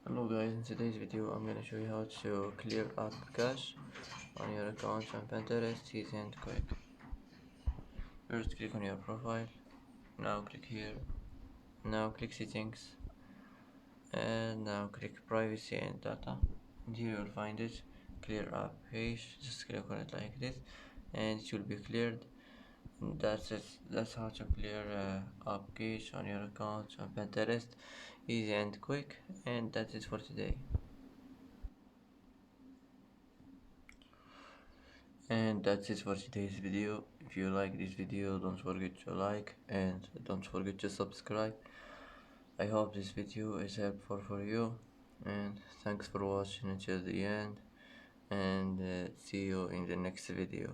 Hello guys, in today's video I'm going to show you how to clear app cache on your account on Pinterest easy and quick. First click on your profile, now click here, now click settings, and now click privacy and data, and here you'll find it, clear app cache. Just click on it like this and it will be cleared. And that's it. That's how to clear app cache on your account on Pinterest easy and quick. And that's it for today. And that's it for today's video. If you like this video, don't forget to like and don't forget to subscribe. I hope this video is helpful for you, and thanks for watching until the end, and see you in the next video.